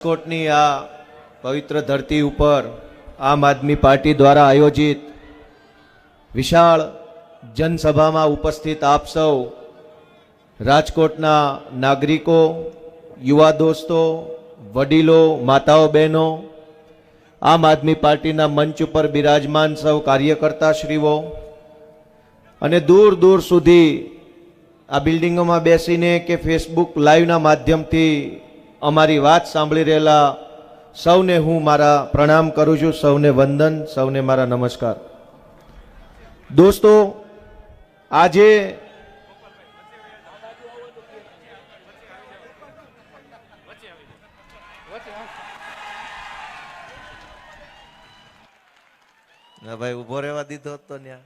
રાજકોટની આ પવિત્ર ધરતી ઉપર આમ આદમી પાર્ટી દ્વારા આયોજિત વિશાળ જનસભામાં ઉપસ્થિત આપ સૌ રાજકોટના નાગરિકો, યુવા દોસ્તો, વડીલો, માતાઓ, બહેનો, આમ આદમી પાર્ટીના મંચ ઉપર બિરાજમાન સૌ કાર્યકર્તાશ્રીઓ અને દૂર દૂર સુધી આ બિલ્ડિંગોમાં બેસીને કે ફેસબુક લાઈવના માધ્યમથી અમારી વાત સાંભળી રહેલા સૌને હું મારા પ્રણામ કરું છું, સૌને વંદન, સૌને મારા નમસ્કાર. દોસ્તો, આજે ભાઈ ઉભો રહેવા દીધો હતો ત્યાં.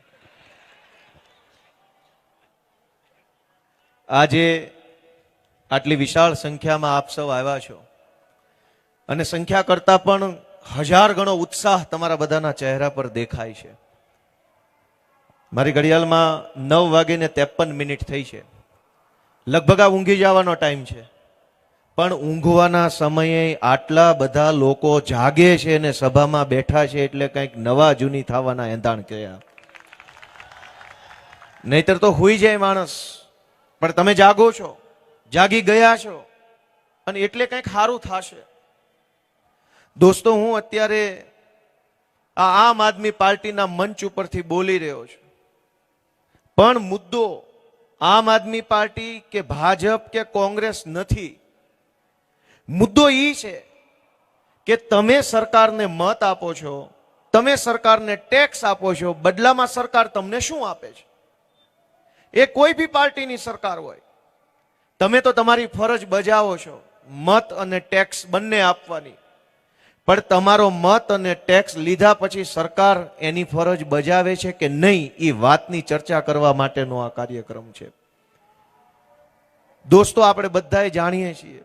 આજે આટલી વિશાળ સંખ્યામાં આપ સૌ આવ્યા છો અને સંખ્યા કરતા પણ હજાર ગણો ઉત્સાહ તમારા બધાના ચહેરા પર દેખાય છે. મારી ઘડિયાળમાં 9:53 થઈ છે. લગભગ આ ઊંઘી જવાનો ટાઈમ છે, પણ ઊંઘવાના સમયે આટલા બધા લોકો જાગે છે અને સભામાં બેઠા છે એટલે કંઈક નવા જૂની થવાના એંધાણ કયા. નહીતર તો હુઈ જાય માણસ, પણ તમે જાગો છો, જાગી ગયા છો અને એટલે કંઈક સારું થશે. દોસ્તો, હું અત્યારે આ આમ આદમી પાર્ટીના મંચ ઉપરથી બોલી રહ્યો છું, પણ મુદ્દો આમ આદમી પાર્ટી કે ભાજપ કે કોંગ્રેસ નથી. મુદ્દો એ છે કે તમે સરકારને મત આપો છો, તમે સરકારને ટેક્સ આપો છો, બદલામાં સરકાર તમને શું આપે છે? એ કોઈ બી પાર્ટીની સરકાર હોય, તમે તો તમારી ફરજ બજાવો છો, મત અને ટેક્સ બંને આપવાની. પણ તમારો મત અને ટેક્સ લીધા પછી સરકાર એની ફરજ બજાવે છે કે નહીં, એ વાતની ચર્ચા કરવા માટેનો આ કાર્યક્રમ છે. દોસ્તો, આપણે બધાએ જાણીએ છીએ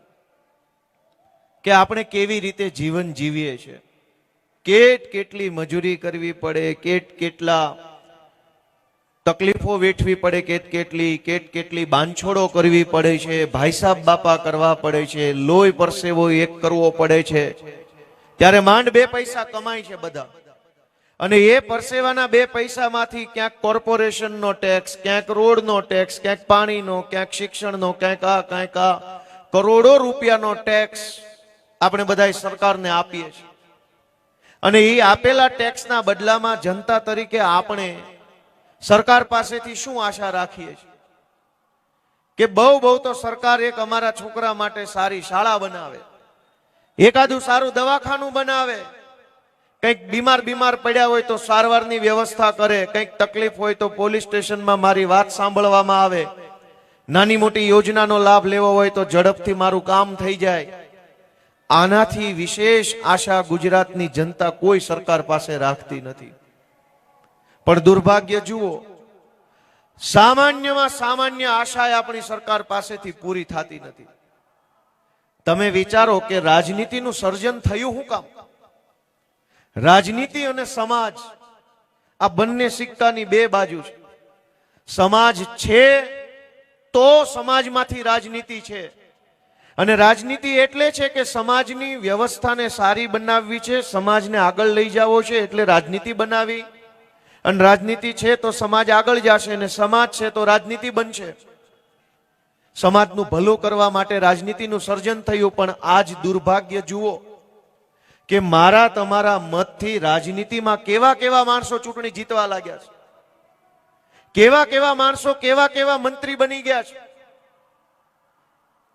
કે આપણે કેવી રીતે જીવન જીવીએ છીએ, કેટલી મજૂરી કરવી પડે, કેટલા તકલીફો વેઠવી પડે, કેટલી બાંછોડો કરવી પડે છે, ભાઈ સાહેબ બાપા કરવા પડે છે, લોહી પરસેવો એક કરવો પડે છે, ત્યારે માંડ 2 પૈસા કમાય છે બધા. અને એ પરસેવાના 2 પૈસામાંથી ક્યાંક કોર્પોરેશનનો ટેક્સ, ક્યાંક રોડનો ટેક્સ, ક્યાંક પાણીનો, ક્યાંક શિક્ષણનો, ક્યાંક આ કરોડો રૂપિયાનો ટેક્સ આપણે બધા સરકારને આપીએ છીએ. અને એ આપેલા ટેક્સના બદલામાં જનતા તરીકે આપણે સરકાર પાસેથી શું આશા રાખીએ છીએ કે બહુ તો સરકાર એક અમારા છોકરા માટે સારી શાળા બનાવે, એકાદું સારું દવાખાનું બનાવે, કંઈક બીમાર પડ્યા હોય તો સારવારની વ્યવસ્થા કરે, કંઈક તકલીફ હોય તો પોલીસ સ્ટેશનમાં મારી વાત સાંભળવામાં આવે, નાની મોટી યોજનાનો લાભ લેવો હોય તો ઝડપથી મારું કામ થઈ જાય. આનાથી વિશેષ આશા ગુજરાતની જનતા કોઈ સરકાર પાસે રાખતી નથી. પણ દુર્ભાગ્ય જુઓ, સામાન્યમાં સામાન્ય આશા આપણી સરકાર પાસેથી પૂરી થતી નથી. તમે વિચારો કે રાજનીતિનું સર્જન થયું શું કામ? રાજનીતિ અને સમાજ આ બંને સિક્કાની 2 બાજુ છે. સમાજ છે તો સમાજમાંથી રાજનીતિ છે, અને રાજનીતિ એટલે છે કે સમાજની વ્યવસ્થાને સારી બનાવવી છે, સમાજને આગળ લઈ જવો છે એટલે રાજનીતિ બનાવી, અને રાજનીતિ છે તો સમાજ આગળ જશે, અને સમાજ છે તો રાજનીતિ બનશે. સમાજનું ભલું કરવા માટે રાજનીતિનું સર્જન થયું. પણ આજ દુર્ભાગ્ય જુઓ કે મારા તમારા મતથી રાજનીતિમાં કેવા માણસો ચૂંટણી જીતવા લાગ્યા છે, કેવા માણસો કેવા મંત્રી બની ગયા છે.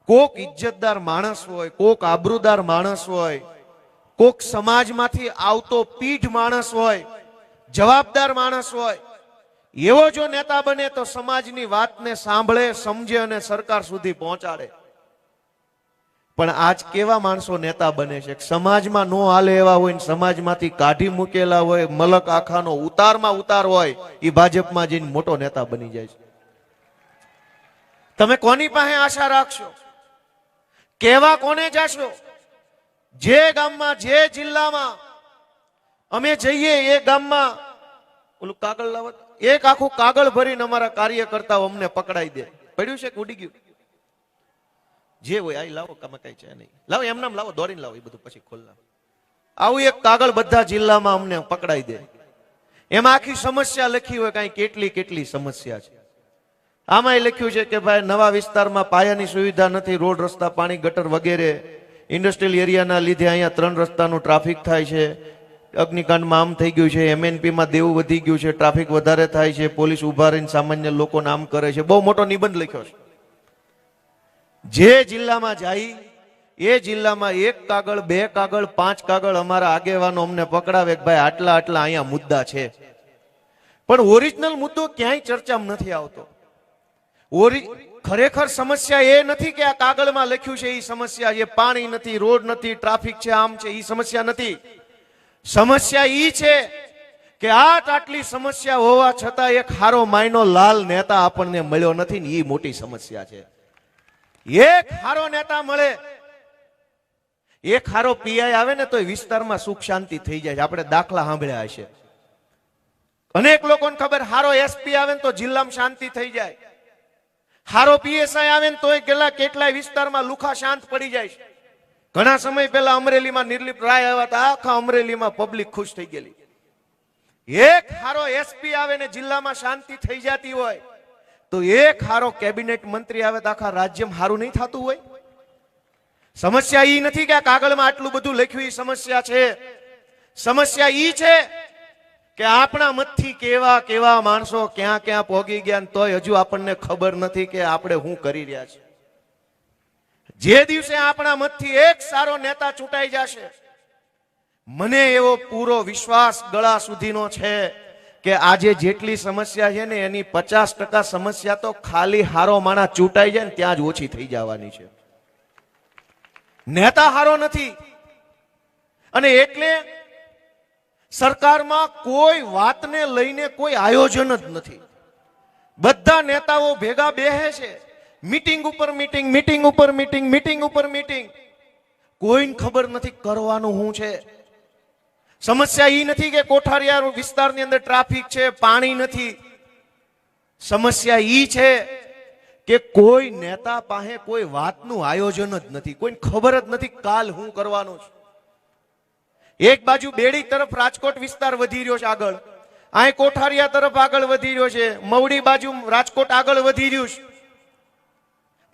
કોક ઇજ્જતદાર માણસ હોય, કોક આબરૂદાર માણસ હોય, કોક સમાજમાંથી આવતો પીઠ માણસ હોય, જવાબદાર માણસ હોય, એવો જો નેતા બને તો સમાજની વાતને સાંભળે, સમજે અને સરકાર સુધી પહોંચાડે. પણ આજ કેવા માણસો નેતા બને છે? સમાજમાં નો હાલે એવા હોય, સમાજમાંથી કાઢી મૂકેલા હોય, મલક આખાનો ઉતારમાં ઉતાર હોય, એ ભાજપમાં જઈને મોટો નેતા બની જાય છે. તમે કોની પાસે આશા રાખશો? કેવા કોને જાશો? જે ગામમાં, જે જિલ્લામાં અમે જઈએ એ ગામમાં ઓલું કાગળ લાવત, એક આખું કાગળ ભરીને અમારા કાર્યકર્તાઓ અમને પકડાઈ દે. પડ્યું છે કે ઉડી ગયું? જે હોય આ લાવો, કામ કઈ છે નહીં, લાવો એમ નામ લાવો, દોડીને લાવો, એ બધું પછી ખોલ નાખો. આવું એક કાગળ બધા જિલ્લામાં અમને પકડાઈ દે, એમાં આખી સમસ્યા લખી હોય, કઈ કેટલી કેટલી સમસ્યા છે. આમાં લખ્યું છે કે ભાઈ નવા વિસ્તારમાં પાયાની સુવિધા નથી, રોડ રસ્તા પાણી ગટર વગેરે, ઇન્ડસ્ટ્રીયલ એરિયાના લીધે અહીંયા 3 રસ્તાનું ટ્રાફિક થાય છે, અગ્નિકાંડમાં આમ થઈ ગયું છે, MNP માં દેવું વધી ગયું છે, ટ્રાફિક વધારે થાય છે, પોલીસ ઉભા રહીને સામાન્ય લોકોને આમ કરે છે. બહુ મોટો નિબંધ લખ્યો છે. જે જિલ્લામાં જાય એ જિલ્લામાં 1 કાગળ 2 કાગળ 5 કાગળ અમારા આગેવાનો અમને પકડાવે કે ભાઈ આટલા આટલા અહીંયા મુદ્દા છે, પણ ઓરિજિનલ મુદ્દો ક્યાંય ચર્ચામાં નથી આવતો. ખરેખર સમસ્યા એ નથી કે આ કાગળમાં લખ્યું છે એ સમસ્યા, એ પાણી નથી, રોડ નથી, ટ્રાફિક છે, આમ છે, એ સમસ્યા નથી. સમસ્યા ઈ છે કે આટલી સમસ્યા હોવા છતાં એક હારો માયનો લાલ નેતા આપણને મળ્યો નથી ને એ મોટી સમસ્યા છે. એક હારો નેતા મળે, એક હારો પીઆઈ આવે ને તો વિસ્તારમાં સુખ શાંતિ થઈ જાય. આપણે દાખલા સાંભળ્યા હશે, અનેક લોકોને ખબર, હારો SP આવે ને તો જિલ્લામાં શાંતિ થઈ જાય, હારો PSI આવે ને તોય કેટલાય વિસ્તારમાં લુખા શાંત પડી જાય છે. ઘણા સમય પહેલા અમરેલીમાં નિર્લિપ રાય આવ્યા હતા, આખા અમરેલીમાં પબ્લિક ખુશ થઈ ગયેલી. એક હારો SP આવે ને જિલ્લામાં શાંતિ થઈ જતી હોય, તો એક હારો કેબિનેટ મંત્રી આવે તો આખા રાજ્યમાં હારું નહીં થતું હોય. સમસ્યા ઈ નથી કે આ કાગળમાં આટલું બધું લખ્યું, એ સમસ્યા છે. સમસ્યા ઈ છે કે આપણા મતથી કેવા કેવા માણસો ક્યાં ક્યાં પોગી ગયા, તોય હજુ આપણને ખબર નથી કે આપણે શું કરી રહ્યા છીએ. જે દિવસે આપણા મતથી એક સારો નેતા ચૂંટાઈ જશે, મને એવો પૂરો વિશ્વાસ ગળા સુધીનો છે કે આજે જેટલી સમસ્યા છે ને એની 50% સમસ્યા તો ખાલી હારો માણા ચૂંટાઈ જાય ને ત્યાં જ ઓછી થઈ જવાની છે. નેતા હારો નથી. અને એટલે સરકારમાં કોઈ વાતને લઈને કોઈ આયોજન જ નથી. બધા નેતાઓ ભેગા બેહે છે, મીટિંગ ઉપર મીટિંગ, મીટિંગ ઉપર મીટિંગ, મીટિંગ ઉપર મીટિંગ. કોઈને ખબર નથી કરવાનું શું છે. સમસ્યા ઈ નથી કે કોઠારિયા વિસ્તારની અંદર ટ્રાફિક છે, પાણી નથી. સમસ્યા ઈ છે કે કોઈ નેતા પાસે કોઈ વાતનું આયોજન જ નથી, કોઈને ખબર જ નથી કાલ શું કરવાનું છે. એક બાજુ બેડી તરફ રાજકોટ વિસ્તાર વધી રહ્યો છે આગળ, અહીં કોઠારિયા તરફ આગળ વધી રહ્યો છે, મવડી બાજુ રાજકોટ આગળ વધી રહ્યું છે.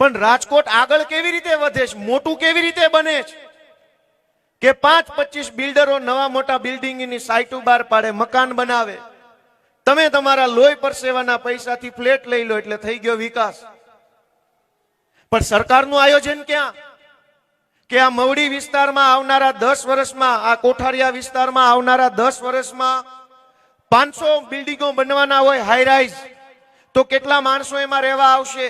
પણ રાજકોટ આગળ કેવી રીતે વધે છે, મોટું કેવી રીતે બને છે કે 5-25 બિલ્ડરો નવા મોટા બિલ્ડિંગની સાઇટો બહાર પાડે, મકાન બનાવે. તમે તમારા લોહી પરસેવાના પૈસાથી ફ્લેટ લઈ લો એટલે થઈ ગયો વિકાસ. પણ સરકારનું આયોજન ક્યાં? કે આ મવડી વિસ્તારમાં આવનારા 10 વર્ષમાં, આ કોઠારિયા વિસ્તારમાં આવનારા 10 વર્ષમાં 500 બિલ્ડિંગો બનવાના હોય હાઈ રાઈઝ, તો કેટલા માણસો એમાં રહેવા આવશે?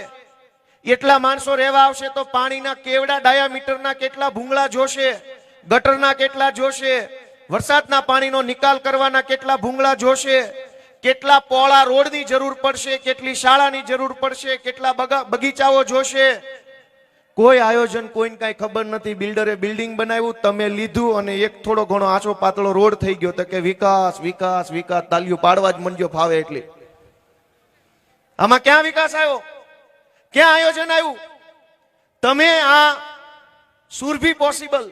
એટલા માણસો રહેવા આવશે તો પાણીના કેવડા ડાયામીટરના કેટલા ભૂંગળા જોશે, ગટરના કેટલા જોશે, વરસાદના પાણીનો નિકાલ કરવાના કેટલા ભૂંગળા જોશે, કેટલા પોળા રોડની જરૂર પડશે, કેટલી શાળાની જરૂર પડશે, કેટલા બગીચાઓ જોશે. કોઈ આયોજન, કોઈને કઈ ખબર નથી. બિલ્ડરે બિલ્ડિંગ બનાવ્યું, તમે લીધું અને એક થોડો ઘણો આછો પાતળો રોડ થઈ ગયો તો કે વિકાસ વિકાસ વિકાસ, તાલીઓ પાડવા જ મંડ્યો ફાવે એટલી. આમાં ક્યાં વિકાસ આવ્યો? ક્યાં આયોજન આવ્યું? તમે આ સુરભી પોસિબલ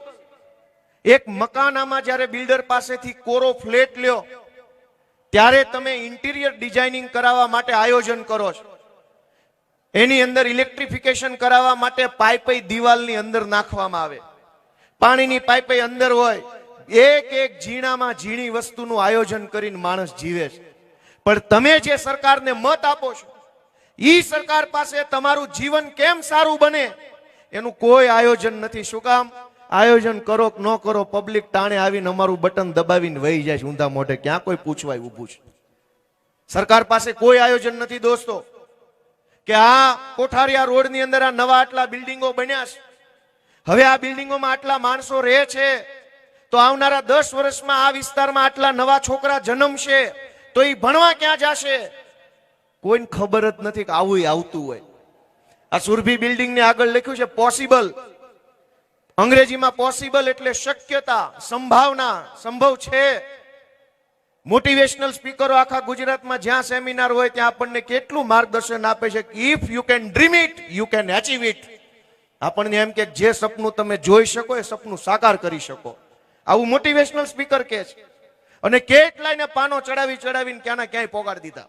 એક મકાનામાં જ્યારે બિલ્ડર પાસેથી કોરો ફ્લેટ લ્યો ત્યારે તમે ઇન્ટિરિયર ડિઝાઇનિંગ કરાવવા માટે આયોજન કરો છો. એની અંદર ઇલેક્ટ્રિફિકેશન કરાવવા માટે પાઇપ દિવાલની અંદર નાખવામાં આવે, પાણીની પાઇપ અંદર હોય. એક એક ઝીણામાં ઝીણી વસ્તુનું આયોજન કરીને માણસ જીવે છે. પણ તમે જે સરકારને મત આપો છો, ઈ સરકાર પાસે તમારું જીવન કેમ સારું બને એનું કોઈ આયોજન નથી. શું કામ? આયોજન કરો કે ન કરો, પબ્લિક ટાણે આવીને અમારું બટન દબાવીને વહી જાય છે ઊંધા મોઢે. ક્યાં કોઈ પૂછવાય ઊભું છે? સરકાર પાસે કોઈ આયોજન નથી દોસ્તો. કે આ કોઠારિયા રોડની અંદર આ નવા આટલા બિલ્ડિંગો બન્યા છે, હવે આ બિલ્ડિંગોમાં આટલા માણસો રહે છે, તો આવનારા 10 વર્ષમાં આ વિસ્તારમાં આટલા નવા છોકરા જન્મશે, તો એ ભણવા ક્યાં જશે? કોઈને ખબર જ નથી કે આવું આવતું હોય. આ સુરભી બિલ્ડિંગ ને આગળ લખ્યું છે પોસિબલ. અંગ્રેજીમાં પોસિબલ એટલે શક્યતા, સંભાવના, સંભવ છે. મોટિવેશનલ સ્પીકરો આખા ગુજરાતમાં જ્યાં સેમિનાર હોય ત્યાં આપણને કેટલું માર્ગદર્શન આપે છે કે if you can dream it you can achieve it. આપણને એમ કે જે સપનું તમે જોઈ શકો એ સપનું સાકાર કરી શકો, આવું મોટિવેશનલ સ્પીકર કહે છે. અને કેટલાયને પાનો ચડાવીને ક્યાંના ક્યાંય પોગાડી દીધા.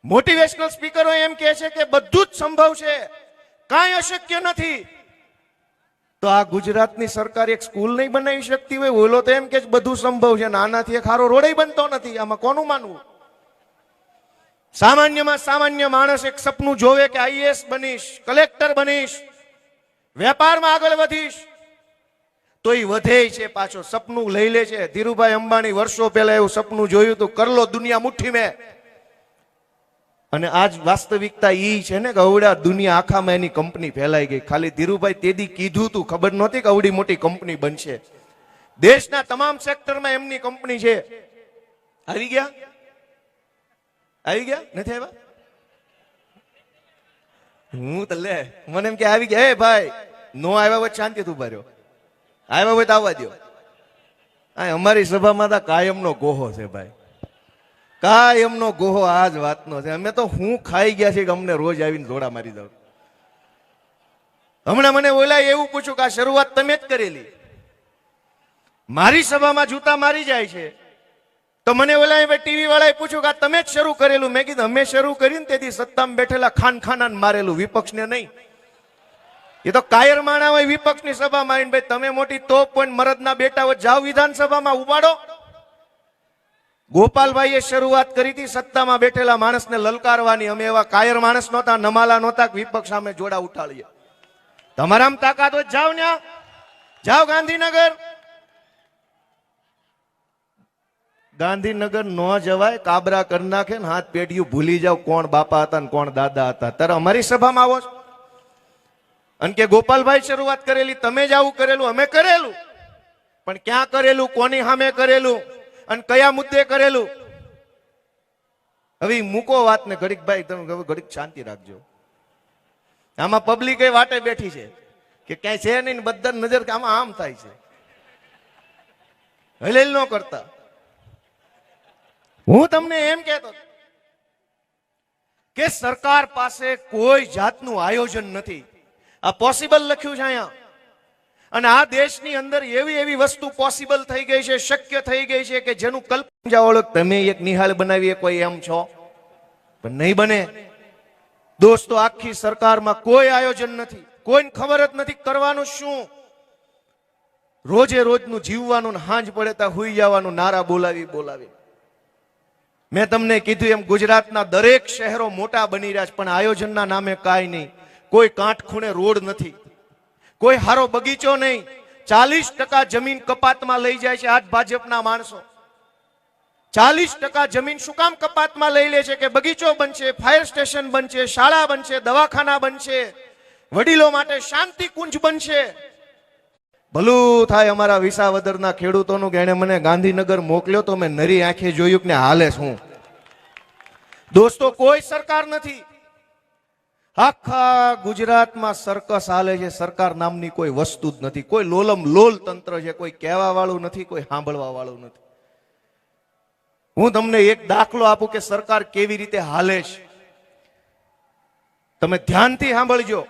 મોટિવેશનલ સ્પીકરો એમ કહે છે કે બધું જ સંભવ છે, કાંઈ અશક્ય નથી. તો આ ગુજરાતની સરકાર એક સ્કૂલ નહીં બનાવી શકતી હોય? ઓલો તો એમ કે બધું સંભવ છે, આનાથી એક સારો રોડ બનતો નથી. આમાં કોનું માનવું? સામાન્યમાં સામાન્ય માણસ એક સપનું જોવે કે આઈએએસ બનીશ, કલેક્ટર બનીશ, વેપારમાં આગળ વધીશ, તો એ વધે છે પાછો, સપનું લઈ લે છે. ધીરુભાઈ અંબાણી વર્ષો પહેલા એવું સપનું જોયું હતું, કર લો દુનિયા મુઠ્ઠી મેં. અને આજ વાસ્તવિકતા ઈ છે ને કે અવડા દુનિયા આખામાં એની કંપની ફેલાઈ ગઈ. ખાલી ધીરુભાઈ તેદી કીધું તું, ખબર નહોતી કે અવડી મોટી કંપની બનશે. દેશના તમામ સેક્ટરમાં એમની કંપની છે. આવી ગયા નથી આવ્યા? હું તો લે મને એમ કે આવી ગયા. એ ભાઈ નો આવ્યા હોય શાંતિ તું ભર્યો, આવ્યા હોય તો આવવા દો. અમારી સભામાં તો કાયમનો ગોહો છે ભાઈ, કાયમનો ગોહો આ જ વાતનો છે. અમે તો હું ખાઈ ગયા છે કે અમને રોજ આવીને જોડા મારી દઉં. હમણાં મને ઓલા એવું પૂછ્યું કે આ શરૂઆત તમે જ કરેલી. મારી સભામાં જૂતા મારી જાય છે તો મને ઓલા ટીવી વાળાએ પૂછ્યું કે આ તમે જ શરૂ કરેલું. મેં કીધું અમે શરૂ કરીને તેથી સત્તામાં બેઠેલા ખાનખાના મારેલું, વિપક્ષને નહીં. એ તો કાયર માણા હોય વિપક્ષની સભામાં આવીને, ભાઈ તમે મોટી તોપ પણ મરદના બેટા હોય, જાઓ વિધાનસભામાં ઉપાડો. ગોપાલભાઈએ શરૂઆત કરી હતી સત્તામાં બેઠેલા માણસને લલકારવાની. અમે એવા કાયર માણસ નહોતા, નમાલા નહોતા વિપક્ષ સામે જોડા ઉઠાડીએ. તમારામાં તાકાત હોય જાઓ ને, જાઓ ગાંધીનગર. ગાંધીનગર ન જવાય, કાબરા કરી નાખે ને હાથ પેઢીયું ભૂલી જાવ કોણ બાપા હતા ને કોણ દાદા હતા. ત્યારે અમારી સભામાં આવો છો અને કે ગોપાલભાઈ શરૂઆત કરેલી, તમે જ આવું કરેલું. અમે કરેલું, પણ ક્યાં કરેલું, કોની સામે કરેલું અને કયા મુદ્દે કરેલું? હવે મૂકો વાત ને ઘડીક ભાઈ, તમે ઘડીક શાંતિ રાખજો. આમાં પબ્લિક એ વાટે બેઠી છે કે ક્યાંય છે નહીં, બધા નજર કે આમાં આમ થાય છે. હલેલ ન કરતા. હું તમને એમ કહેતો કે સરકાર પાસે કોઈ જાતનું આયોજન નથી. આ પોસિબલ લખ્યું છે અહીંયા. અને આ દેશની અંદર એવી વસ્તુ પોસિબલ થઈ ગઈ છે, શક્ય થઈ ગઈ છે કે જેનું કલ્પના જાઓ. તમે એક નિહાળ બનાવીએ કોઈ એમ છો, પણ નહીં બને. દોસ્તો આખી સરકારમાં કોઈ આયોજન નથી, કોઈને ખબર જ નથી કરવાનું શું. રોજે રોજનું જીવવાનું, હાંજ પડે ત્યાં હુઈ જવાનું, નારા બોલાવી. મેં તમને કીધું એમ ગુજરાતના દરેક શહેરો મોટા બની રહ્યા છે, પણ આયોજનના નામે કાંઈ નહીં. કોઈ કાંઠખૂણે રોડ નથી, કોઈ હારો બગીચો નહીં. 40% જમીન કપાતમાં લઈ જાય છે આજ ભાજપના માણસો. 40% જમીન શું કામ કપાતમાં લઈ લે છે? કે બગીચો બનશે, ફાયર સ્ટેશન બનશે, શાળા બનશે, દવાખાના બનશે, વડીલો માટે શાંતિ કુંજ બનશે. ભલું થાય અમારા વિસાવદરના ખેડૂતોનું કે એને મને ગાંધીનગર મોકલ્યો તો મેં નરી આંખે જોયું કે હાલે શું. દોસ્તો કોઈ સરકાર નથી. આખા ગુજરાતમાં સર્કસ હાલે છે. સરકાર નામની કોઈ વસ્તુ જ નથી. કોઈ લોલમ લોલ તંત્ર છે, કોઈ કહેવા વાળું નથી, કોઈ સાંભળવા વાળું નથી. હું તમને એક દાખલો આપું કે સરકાર કેવી રીતે હાલે છે. તમે ધ્યાનથી સાંભળજો.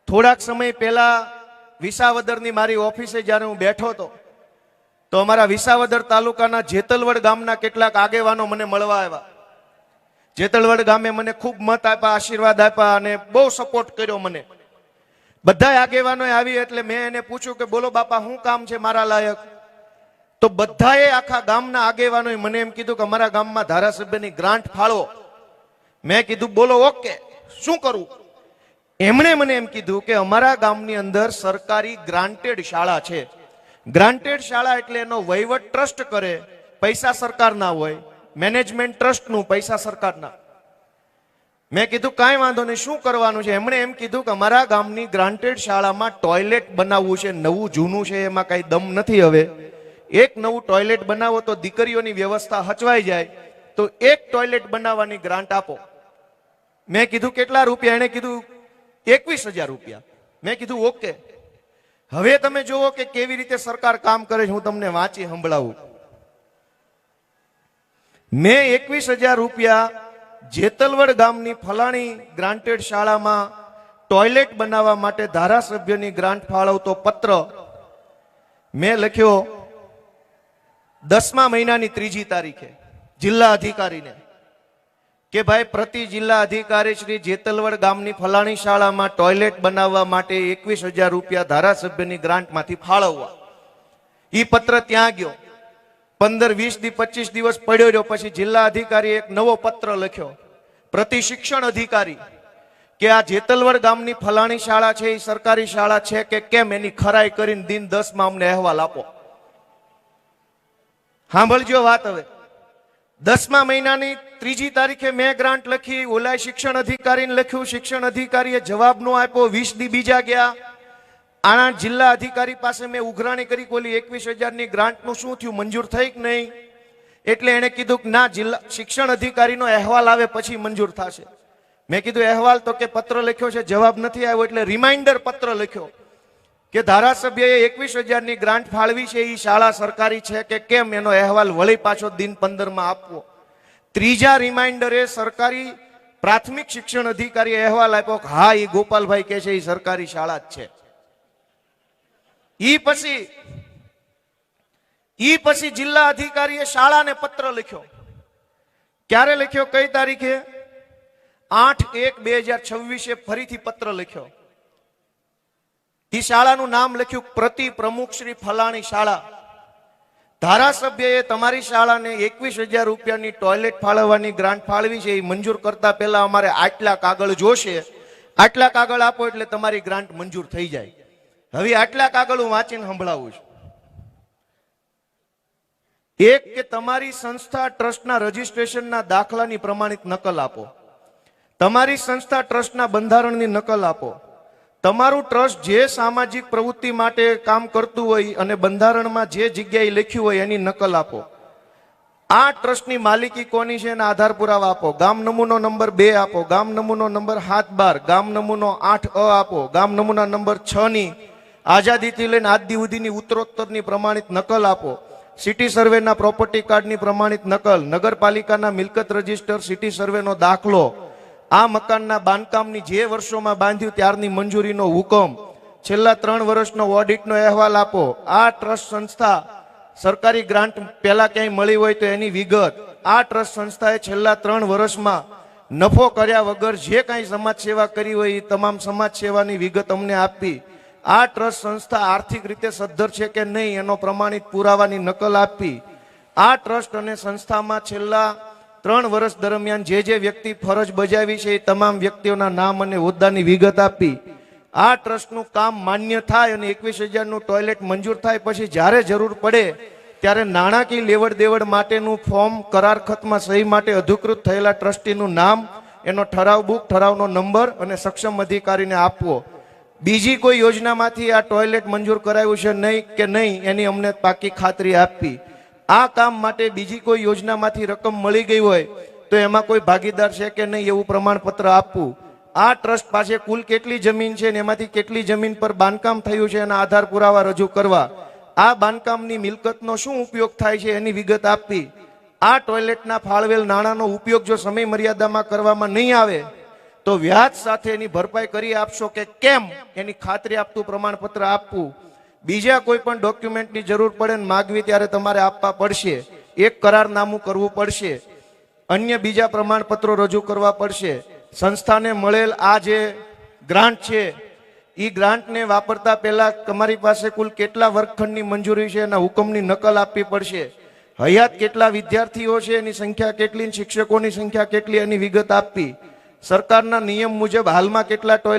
થોડાક સમય પહેલા વિસાવદરની મારી ઓફિસે જ્યારે હું બેઠો હતો તો અમારા વિસાવદર તાલુકાના જેતલવડ ગામના કેટલાક આગેવાનો મને મળવા આવ્યા. જેતલવડ ગામે મને ખૂબ મત આપ્યા, આશીર્વાદ આપ્યા અને બહુ સપોર્ટ કર્યો મને. બધા આગેવાનો આવી એટલે મેં એને પૂછ્યું કે બોલો બાપા શું કામ છે મારા લાયક? તો બધાએ આખા ગામના આગેવાનોએ મને એમ કીધું કે અમારા ગામમાં ધારાસભ્યની ગ્રાન્ટ ફાળવો. મેં કીધું બોલો ઓકે, શું કરવું? એમણે મને એમ કીધું કે અમારા ગામની અંદર સરકારી ગ્રાન્ટેડ શાળા છે. ગ્રાન્ટેડ શાળા એટલે એનો વહીવટ ટ્રસ્ટ કરે, પૈસા સરકારના હોય, મેનેજમેન્ટ ટ્રસ્ટનું, પૈસા સરકારના. મેં કીધું કાંઈ વાંધો નહીં, શું કરવાનું છે? એમણે એમ કીધું કે અમારા ગામની ગ્રાન્ટેડ શાળામાં ટોયલેટ બનાવવું છે. નવું જૂનું છે એમાં કાંઈ દમ નથી. હવે એક નવું ટોયલેટ બનાવો તો દીકરીઓની વ્યવસ્થા હચવાઈ જાય, તો એક ટોયલેટ બનાવવાની ગ્રાન્ટ આપો. મેં કીધું કેટલા રૂપિયા? એને કીધું 21,000 રૂપિયા. મેં કીધું ઓકે. હવે તમે જુઓ કે કેવી રીતે સરકાર કામ કરે છે. હું તમને વાંચી સંભળાવું. મેં 21,000 રૂપિયા જેતલવડ ગામની ફલાણી ગ્રાન્ટેડ શાળામાં ટોયલેટ બનાવવા માટે ધારાસભ્યની ગ્રાન્ટ ફાળવતો પત્ર મેં લખ્યો 10મા મહિનાની 3જી તારીખે જિલ્લા અધિકારીને કે ભાઈ પ્રતિ જિલ્લા અધિકારી શ્રી જેતલવડ ગામની ફલાણી શાળામાં ટોયલેટ બનાવવા માટે 21,000 રૂપિયા ધારાસભ્યની ગ્રાન્ટમાંથી ફાળવવા. ઈ પત્ર ત્યાં ગયો, 15, 20, 25 દિવસ પડ્યો રહ્યો. પછી જિલ્લા અધિકારીએ એક નવો પત્ર લખ્યો પ્રતિ શિક્ષણ અધિકારી કે આ જેતલવડ ગામની ફલાણી શાળા છે એ સરકારી શાળા છે કે કેમ એની ખરાઈ કરીને દિન 10માં અમને અહેવાલ આપો. સાંભળજો વાત. હવે 10મા મહિનાની 3જી તારીખે મેં ગ્રાન્ટ લખી, ઓલા શિક્ષણ અધિકારીને લખ્યું, શિક્ષણ અધિકારીએ જવાબ નો આપ્યો. 20 દી બીજા ગયા. આના જિલ્લા અધિકારી પાસે મેં ઉઘરાણી કરી કે ઓલી 21,000ની ગ્રાન્ટનું શું થયું, મંજૂર થઈ કે નહીં? એટલે એને કીધું કે ના, જિલ્લા શિક્ષણ અધિકારીનો અહેવાલ આવે પછી મંજૂર થશે. મેં કીધું અહેવાલ તો કે પત્ર લખ્યો છે, જવાબ નથી આવ્યો. એટલે રિમાઇન્ડર પત્ર લખ્યો કે ધારાસભ્યએ 21,000ની ગ્રાન્ટ ફાળવી છે, એ શાળા સરકારી છે કે કેમ, એનો અહેવાલ વળી પાછો દિન 15માં આપવો. ત્રીજા રિમાઇન્ડરે સરકારી પ્રાથમિક શિક્ષણ અધિકારીએ અહેવાલ આપ્યો કે હા, એ ગોપાલભાઈ કે છે એ સરકારી શાળા જ છે. ઈ પછી જિલ્લા અધિકારીએ શાળાને પત્ર લખ્યો. ક્યારે લખ્યો, કઈ તારીખે? 8/1/2026 ફરીથી પત્ર લખ્યો. ઈ શાળાનું નામ લખ્યું પ્રતિ પ્રમુખ શ્રી ફલાણી શાળા. ધારાસભ્યએ તમારી શાળાને 21,000 રૂપિયાની ટોયલેટ ફાળવવાની ગ્રાન્ટ ફાળવી છે, એ મંજૂર કરતા પહેલા અમારે આટલા કાગળ જોશે, આટલા કાગળ આપો એટલે તમારી ગ્રાન્ટ મંજૂર થઈ જાય. હવે આટલા કાગળ હું વાંચીને સંભળાવું છું. એક કે તમારી સંસ્થા ટ્રસ્ટના રજીસ્ટ્રેશનના દાખલાની પ્રમાણિત નકલ આપો. તમારી સંસ્થા ટ્રસ્ટના બંધારણની નકલ આપો. તમારું ટ્રસ્ટ જે સામાજિક પ્રવૃત્તિ માટે કામ કરતું હોય અને બંધારણમાં જે જગ્યાએ લખ્યું હોય એની નકલ આપો. આ ટ્રસ્ટની માલિકી કોની છે એના આધાર પુરાવા આપો. ગામ નમૂનો નંબર 2 આપો. ગામ નમૂનો નંબર 7-12. ગામ નમૂનો 8A આપો. ગામ નમૂના નંબર 6ની આઝાદીથી લઈને આજ દી સુધીની ઉત્તરોત્તરની પ્રમાણિત નકલ આપો. સિટી સર્વેના પ્રોપર્ટી કાર્ડની પ્રમાણિત નકલ, નગરપાલિકાના મિલકત રજીસ્ટર, સિટી સર્વેનો દાખલો, આ મકાનના બાંધકામની જે વર્ષોમાં બાંધ્યું ત્યારની મંજૂરીનો હુકમ, છેલ્લા 3 વર્ષનો ઓડિટનો અહેવાલ આપો. આ ટ્રસ્ટ સંસ્થા સરકારી ગ્રાન્ટ પહેલા ક્યાંય મળી હોય તો એની વિગત. આ ટ્રસ્ટ સંસ્થાએ છેલ્લા 3 વર્ષમાં નફો કર્યા વગર જે કાંઈ સમાજ સેવા કરી હોય એ તમામ સમાજ સેવાની વિગત અમને આપી. આ ટ્રસ્ટ સંસ્થા આર્થિક રીતે સદ્ધર છે કે નહીં એનો પ્રમાણિત પુરાવાની નકલ આપી. આ ટ્રસ્ટ અને સંસ્થામાં છેલ્લા 3 વર્ષ દરમિયાન જે વ્યક્તિ ફરજ બજાવી છે એ તમામ વ્યક્તિઓના નામ અને હોદ્દાની વિગત આપી. આ ટ્રસ્ટનું કામ માન્ય થાય અને 21,000નું ટોયલેટ મંજૂર થાય પછી જ્યારે જરૂર પડે ત્યારે નાણાકીય લેવડ દેવડ માટેનું ફોર્મ, કરાર ખતમાં સહી માટે અધિકૃત થયેલા ટ્રસ્ટીનું નામ, એનો ઠરાવ બુક, ઠરાવનો નંબર અને સક્ષમ અધિકારીને આપવો. બીજી કોઈ યોજનામાંથી આ ટોયલેટ મંજૂર કરાયું છે નહીં કે નહીં એની અમને પાકી ખાતરી આપવી. આ કામ માટે બીજી કોઈ યોજનામાંથી રકમ મળી ગઈ હોય તો એમાં કોઈ ભાગીદાર છે કે નહીં એવું પ્રમાણપત્ર આપવું. આ ટ્રસ્ટ પાસે કુલ કેટલી જમીન છે ને એમાંથી કેટલી જમીન પર બાંધકામ થયું છે એના આધાર પુરાવા રજૂ કરવા. આ બાંધકામની મિલકતનો શું ઉપયોગ થાય છે એની વિગત આપવી. આ ટોયલેટના ફાળવેલ નાણાંનો ઉપયોગ જો સમય મર્યાદામાં કરવામાં નહીં આવે તો વ્યાજ સાથે એની ભરપાઈ કરી આપશો કે કેમ એની ખાતરી આપતું પ્રમાણપત્ર આપવું. બીજા કોઈ પણ ડોક્યુમેન્ટની જરૂર પડે ને માગવી ત્યારે તમારે આપવા પડશે. એક કરારનામું કરવું પડશે. અન્ય બીજા પ્રમાણપત્રો રજૂ કરવા પડશે. સંસ્થાને મળેલ આ જે ગ્રાન્ટ છે એ ગ્રાન્ટને વાપરતા પહેલા તમારી પાસે કુલ કેટલા વર્ગખંડની મંજૂરી છે એના હુકમની નકલ આપવી પડશે. હયાત કેટલા વિદ્યાર્થીઓ છે એની સંખ્યા કેટલી, શિક્ષકોની સંખ્યા કેટલી એની વિગત આપવી. સરકારના નિયમ મુજબ હાલમાં કેટલા ટોયલેટ